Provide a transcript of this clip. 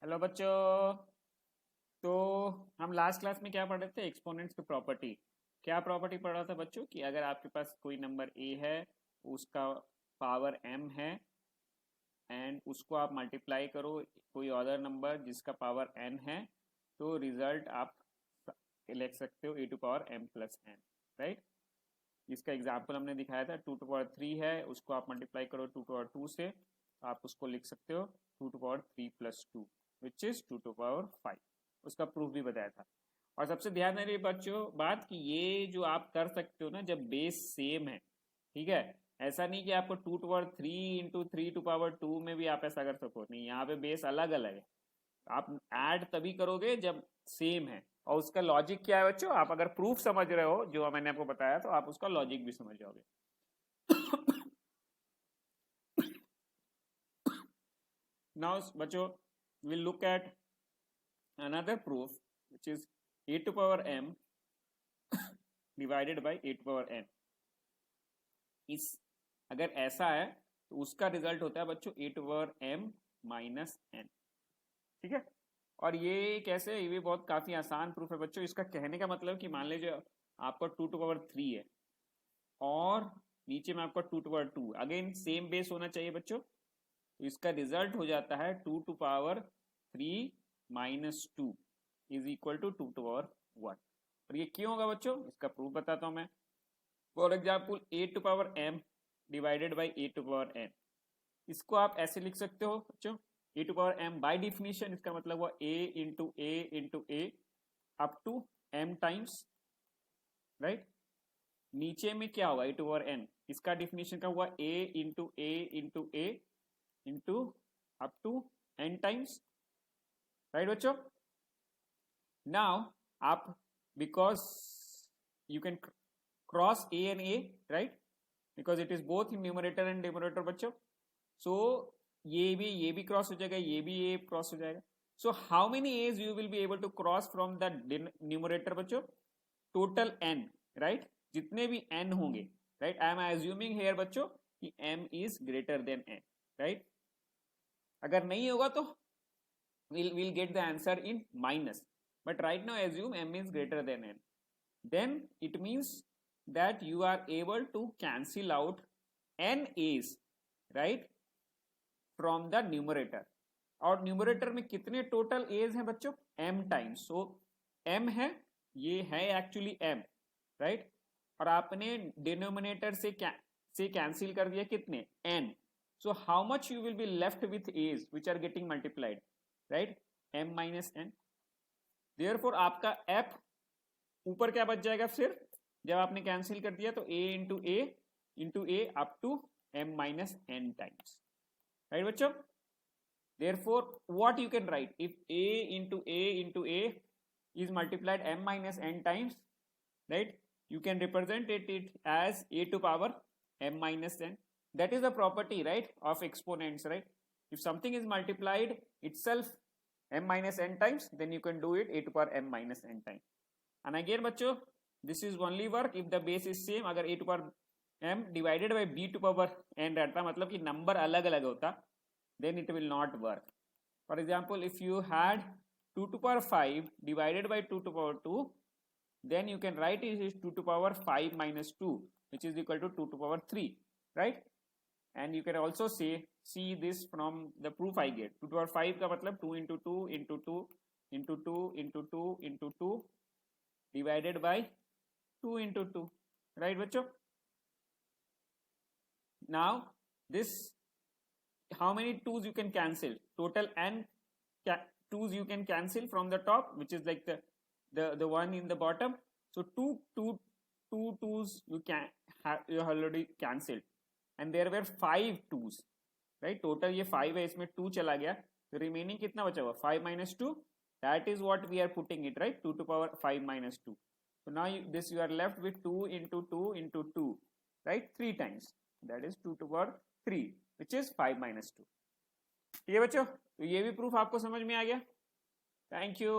Hello बच्चों। तो हम लास्ट क्लास में क्या पढ़ रहे थे? एक्सपोनेंट्स की प्रॉपर्टी। क्या प्रॉपर्टी पढ़ रहा था बच्चों कि अगर आपके पास कोई नंबर ए है, उसका पावर m है, एंड उसको आप मल्टीप्लाई करो कोई अदर नंबर जिसका पावर n है, तो रिजल्ट आप लिख सकते हो a to power m plus n, right. इसका एग्जाम्पल हमने दिखाया था, टू टू पावर थ्री है, उसको आप मल्टीप्लाई करो टू टू पावर टू से, तो आप उसको लिख सकते हो two to power three plus two, which is two to power five. उसका प्रूफ भी बताया था। और सबसे ध्यान देने बच्चों बात कि ये जो आप कर सकते हो ना, जब बेस सेम है, ठीक है। ऐसा नहीं कि आपको two to power three into three to power two में भी आप ऐसा कर सको, नहीं, यहाँ पे बेस अलग अलग है। आप ऐड तभी करोगे जब सेम है। और उसका लॉजिक क्या है बच्चों? आप अगर प्रूफ समझ रहे हो जो मैंने आपको बताया, तो आप उसका लॉजिक भी समझ जाओगे। नाउ बच्चों, will look at another proof, which is a to power m divided by a to power n। इस अगर ऐसा है तो उसका रिजल्ट होता है बच्चों a to power m minus n, ठीक है। और ये कैसे? ये भी बहुत काफी आसान प्रूफ है बच्चों। इसका कहने का मतलब कि मान लीजिए आपका टू टू पावर थ्री है और नीचे में आपका two to power two, again same base होना चाहिए बच्चों, तो इसका रिजल्ट हो जाता है two to power three minus two is equal to two to power one. और ये क्यों होगा बच्चों? इसका प्रूफ बताता हूं मैं। For example a to power m divided by a to power n, इसको आप ऐसे लिख सकते हो बच्चों, a to power m by definition इसका मतलब हुआ a into a up to m times, right. नीचे में क्या होगा? ए टू पावर n, इसका डिफिनीशन का हुआ a into a into up to n times, right बच्चों। नाउ आप, because you can cross a and A, right, because it is both in numerator and denominator बच्चों। सो ये भी cross हो जाएगा, ये भी ए क्रॉस हो जाएगा। So how many a's you will be able to cross from the numerator बच्चों? टोटल n, राइट, जितने भी n होंगे, right. I am assuming here बच्चों कि m is greater than n, right. अगर नहीं होगा तो we'll get the answer in minus, but right now assume m is greater than n, then it means that you are able to cancel out n a's, right, from the numerator। और numerator में कितने total as हैं बच्चों? m times. सो m है, ये है actually m, right. और आपने डिनोमिनेटर से कैंसिल कर दिया कितने? n। So how much you will be left with a's which are getting multiplied, right, m minus n। Therefore आपका f ऊपर क्या बच जाएगा फिर जब आपने कैंसिल कर दिया? तो a into a up to m minus n times, right बच्चों। Therefore, what you can write? If a is multiplied m minus n times, right? You can represent it as a to power m minus n. That is the property, right, of exponents, right? If something is multiplied itself m minus n times, then you can do it a to power m minus n times. And again, बच्चों, this is only work if the base is same. अगर a to power m divided by b to power n रहता, मतलब कि number अलग अलग होता, then it will not work. For example, if you had 2 to power 5 divided by 2 to power 2, then you can write it as 2 to power 5 minus 2, which is equal to 2 to power 3, right? And you can also see this from the proof I get. 2 to power 5 का मतलब 2 into 2 into 2 into 2 into 2 into 2 divided by 2 into 2, right बच्चों? Now this, how many 2's you can cancel? Total n 2's you can cancel from the top, which is like the one in the bottom. So two 2's you can have, you already cancelled, and there were 5 2's, right? Total ये 5 है, इसमें 2 चला गया, तो remaining कितना बचा हुआ? 5 minus 2, that is what we are putting it, right? 2 to power 5 minus 2. So now you are left with 2 into 2 into 2, right, 3 times, that is 2 to power 3, which is 5 minus 2। ठीक है बच्चों, तो ये भी प्रूफ आपको समझ में आ गया। Thank you.